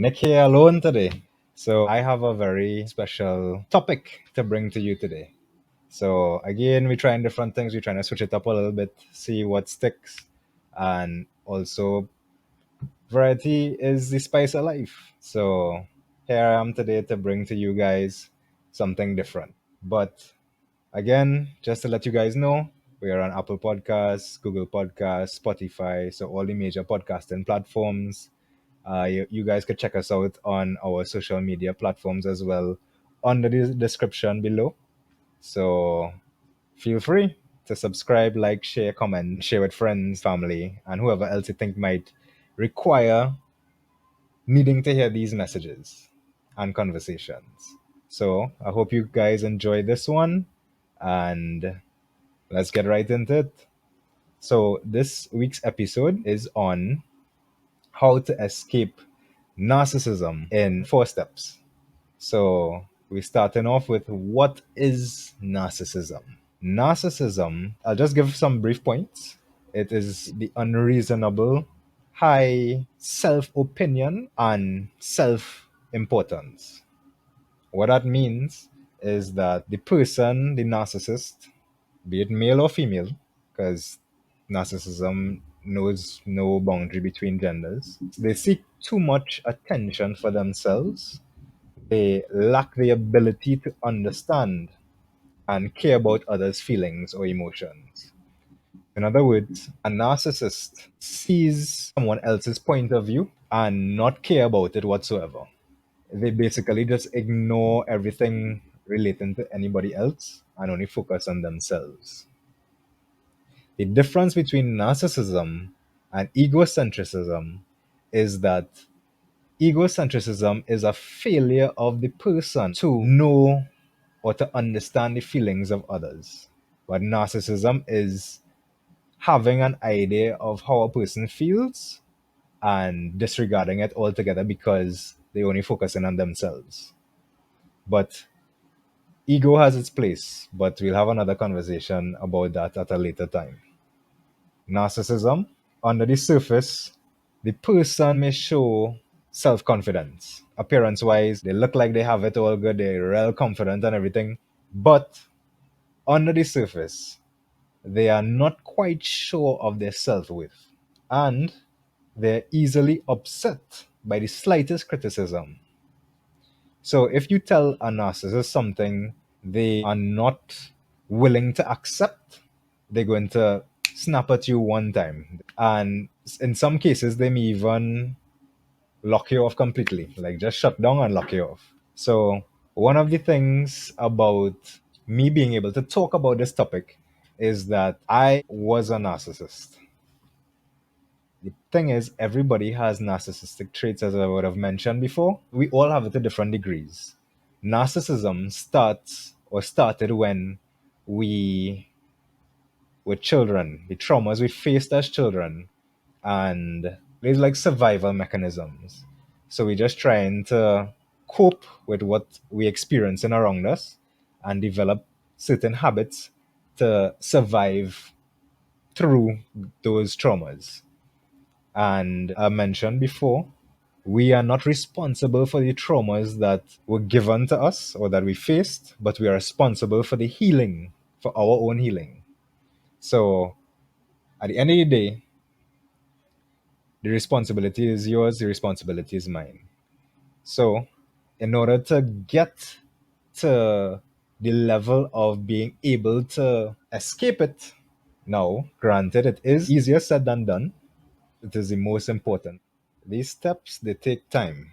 Nick here alone today. So I have a very special topic to bring to you today. So again, we're trying different things. We're trying to switch it up a little bit, see what sticks, and also variety is the spice of life. So here I am today to bring to you guys something different. But again, just to let you guys know, we are on Apple Podcasts, Google Podcasts, Spotify, so all the major podcasting platforms. You guys could check us out on our social media platforms as well under the description below. So feel free to subscribe, like, share, comment, share with friends, family, and whoever else you think might require needing to hear these messages and conversations. So I hope you guys enjoy this one and let's get right into it. So this week's episode is on how to escape narcissism in 4 steps. So we're starting off with what is narcissism? Narcissism, I'll just give some brief points. It is the unreasonable, high self opinion and self importance. What that means is that the person, the narcissist, be it male or female, because narcissism knows no boundary between genders, they seek too much attention for themselves. They lack the ability to understand and care about others' feelings or emotions. In other words, a narcissist sees someone else's point of view and not care about it whatsoever. They basically just ignore everything relating to anybody else and only focus on themselves. The difference between narcissism and egocentrism is that egocentrism is a failure of the person to know or to understand the feelings of others. But narcissism is having an idea of how a person feels and disregarding it altogether because they only focusing on themselves. But ego has its place, but we'll have another conversation about that at a later time. Narcissism, under the surface, the person may show self confidence. Appearance wise, they look like they have it all good, they're real confident and everything. But under the surface, they are not quite sure of their self worth. And they're easily upset by the slightest criticism. So if you tell a narcissist something they are not willing to accept, they're going to snap at you one time. And in some cases, they may even lock you off completely, like just shut down and lock you off. So, one of the things about me being able to talk about this topic is that I was a narcissist. The thing is, everybody has narcissistic traits, as I would have mentioned before. We all have it to different degrees. Narcissism started when we were children, the traumas we faced as children, and there's like survival mechanisms. So we're just trying to cope with what we experiencing around us and develop certain habits to survive through those traumas. And I mentioned before, we are not responsible for the traumas that were given to us or that we faced, but we are responsible for the healing, for our own healing. So at the end of the day, the responsibility is yours, the responsibility is mine. So, in order to get to the level of being able to escape it, now, granted, it is easier said than done, it is the most important. These steps, they take time.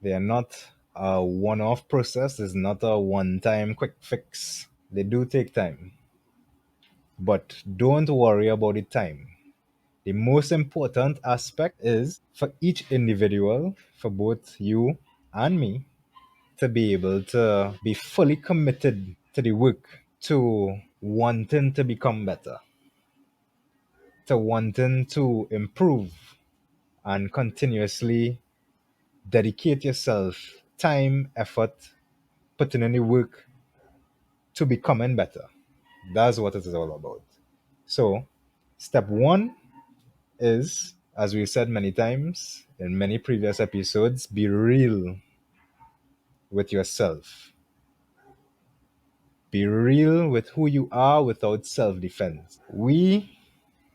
They are not a one off process, it's not a one time quick fix. They do take time. But don't worry about the time. The most important aspect is for each individual, for both you and me, to be able to be fully committed to the work, to wanting to become better, to wanting to improve, and continuously dedicate yourself time, effort, putting in the work to becoming better. That's what it is all about. So, step one is as we've said many times in many previous episodes, be real with yourself. Be real with who you are without self defense. We,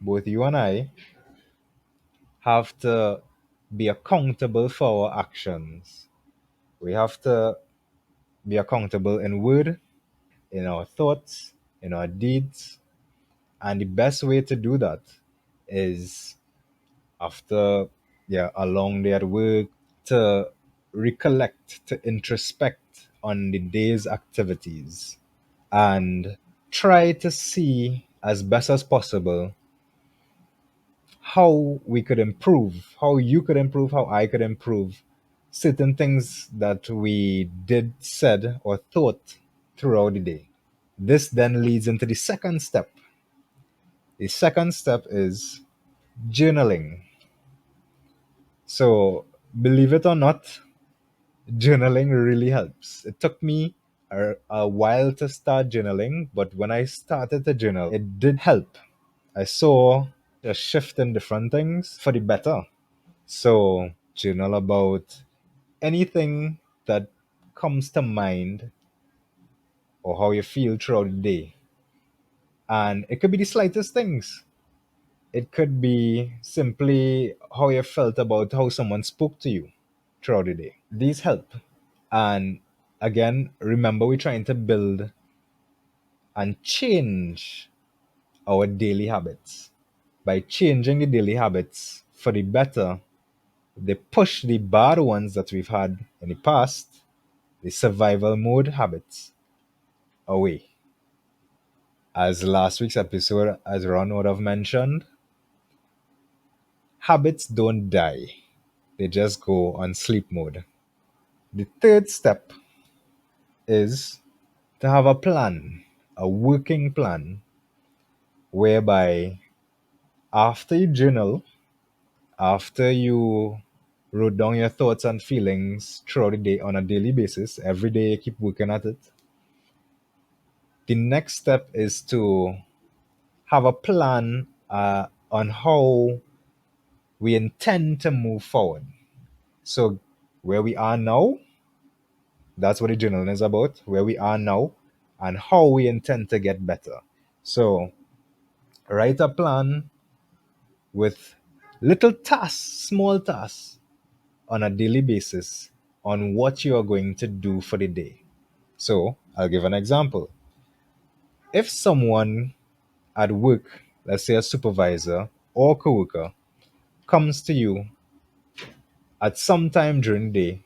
both you and I, have to be accountable for our actions. We have to be accountable in word, in our thoughts, in our deeds. And the best way to do that is after a long day at work to recollect, to introspect on the day's activities and try to see as best as possible how we could improve, how you could improve, how I could improve certain things that we did, said, or thought throughout the day. This then leads into the second step. The second step is journaling. So, believe it or not, journaling really helps. It took me a while to start journaling, but when I started to journal, it did help. I saw a shift in different things for the better. So, journal about anything that comes to mind or how you feel throughout the day. And it could be the slightest things. It could be simply how you felt about how someone spoke to you throughout the day. These help. And again, remember we're trying to build and change our daily habits. By changing the daily habits for the better, they push the bad ones that we've had in the past, the survival mode habits, away. As last week's episode, as Ron would have mentioned, habits don't die, they just go on sleep mode. The third step is to have a plan, a working plan, whereby after you journal, after you wrote down your thoughts and feelings throughout the day on a daily basis, every day you keep working at it, the next step is to have a plan on how we intend to move forward. So, where we are now, that's what the journaling is about, where we are now and how we intend to get better. So, write a plan with little tasks, small tasks on a daily basis on what you are going to do for the day. So, I'll give an example. If someone at work, let's say a supervisor or coworker, comes to you at some time during the day,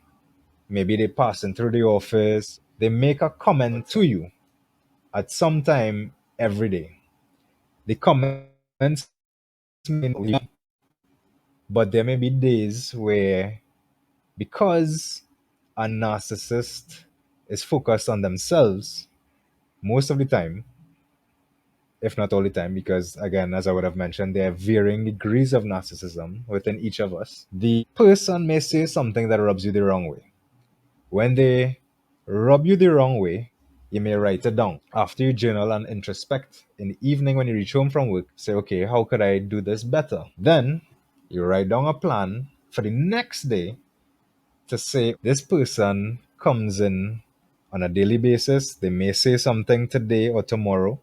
maybe they passing through the office, they make a comment to you at some time every day. The comments may, but there may be days where, because a narcissist is focused on themselves most of the time, if not all the time, because again, as I would have mentioned, there are varying degrees of narcissism within each of us. The person may say something that rubs you the wrong way. When they rub you the wrong way, you may write it down. After you journal and introspect in the evening when you reach home from work, say, okay, how could I do this better? Then you write down a plan for the next day to say, this person comes in on a daily basis. They may say something today or tomorrow.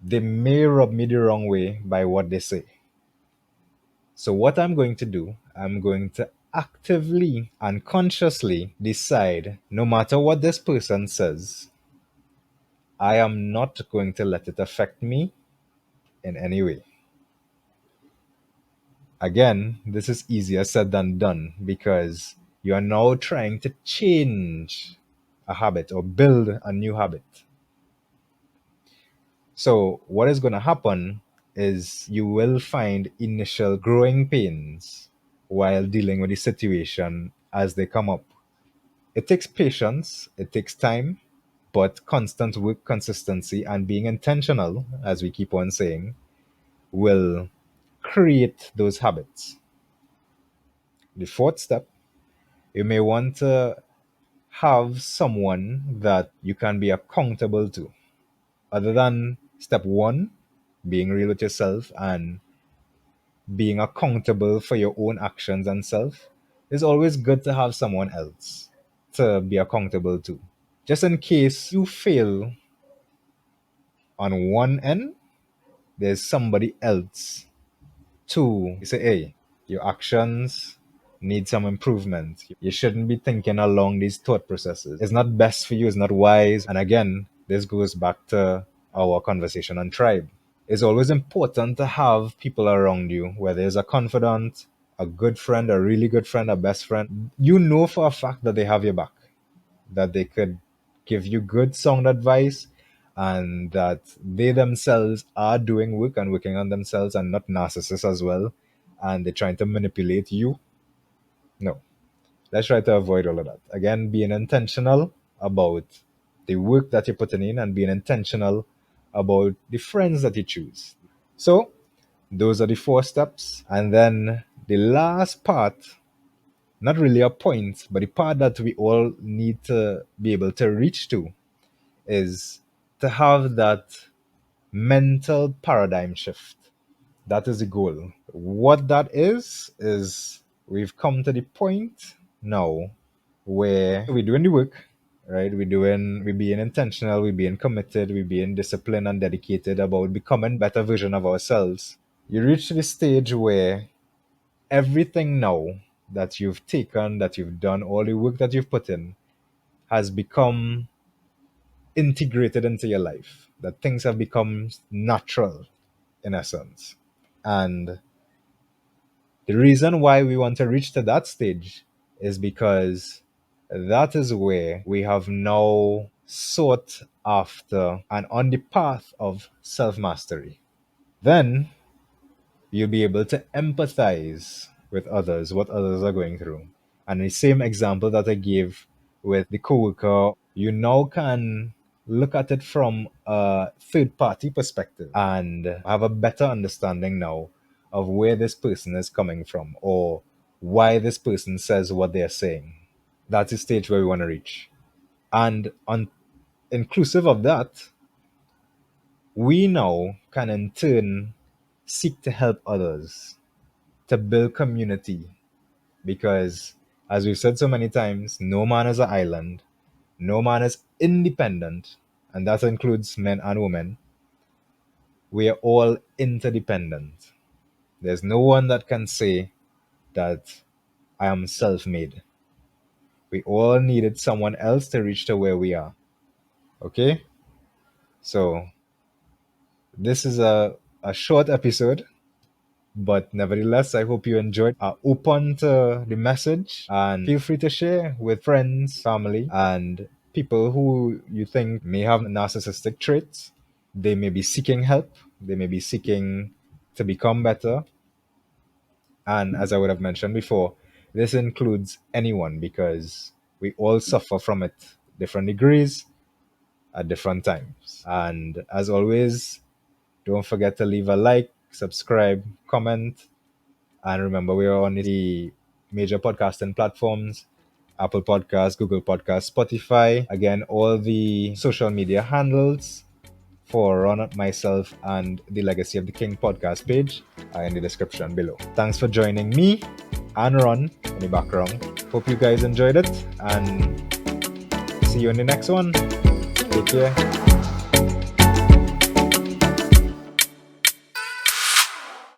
They may rub me the wrong way by what they say. So, what I'm going to do, I'm going to actively and consciously decide no matter what this person says, I am not going to let it affect me in any way. Again, this is easier said than done because you are now trying to change a habit or build a new habit. So, what is going to happen is you will find initial growing pains while dealing with the situation as they come up. It takes patience, it takes time, but constant work, consistency, and being intentional, as we keep on saying, will create those habits. The fourth step, you may want to have someone that you can be accountable to. Other than step one, being real with yourself and being accountable for your own actions and self, it's always good to have someone else to be accountable to. Just in case you fail on one end, there's somebody else to say, hey, your actions need some improvement. You shouldn't be thinking along these thought processes. It's not best for you, it's not wise. And again, this goes back to our conversation on tribe. It's always important to have people around you, whether it's a confidant, a good friend, a really good friend, a best friend. You know for a fact that they have your back, that they could give you good sound advice, and that they themselves are doing work and working on themselves and not narcissists as well, and they're trying to manipulate you. No, let's try to avoid all of that. Again, being intentional about the work that you're putting in and being intentional about the friends that you choose. So those are the 4 steps. And then the last part, not really a point, but the part that we all need to be able to reach to, is to have that mental paradigm shift. That is the goal. What that is we've come to the point now where we're doing the work, right? We're being intentional, we're being committed, we're being disciplined and dedicated about becoming better version of ourselves. You reach the stage where everything now that you've taken, that you've done, all the work that you've put in has become integrated into your life, that things have become natural in essence. And the reason why we want to reach to that stage is because that is where we have now sought after and on the path of self mastery. Then you'll be able to empathize with others, what others are going through. And the same example that I gave with the coworker, you now can look at it from a third party perspective and have a better understanding now of where this person is coming from or why this person says what they're saying. That's the stage where we want to reach. And on inclusive of that, we now can in turn seek to help others, to build community, because as we've said so many times, no man is an island, no man is independent, and that includes men and women. We are all interdependent. There's no one that can say that I am self-made. We all needed someone else to reach to where we are. Okay, so this is a short episode, but nevertheless, I hope you enjoyed. Open to the message and feel free to share with friends, family, and people who you think may have narcissistic traits. They may be seeking help, they may be seeking to become better. And as I would have mentioned before, this includes anyone because we all suffer from it, different degrees at different times. And as always, don't forget to leave a like, subscribe, comment. And remember, we are on the major podcasting platforms: Apple Podcasts, Google Podcasts, Spotify. Again, all the social media handles for Ron, myself, and the Legacy of the King podcast page are in the description below. Thanks for joining me and Ron in the background. Hope you guys enjoyed it, and see you in the next one. Take care.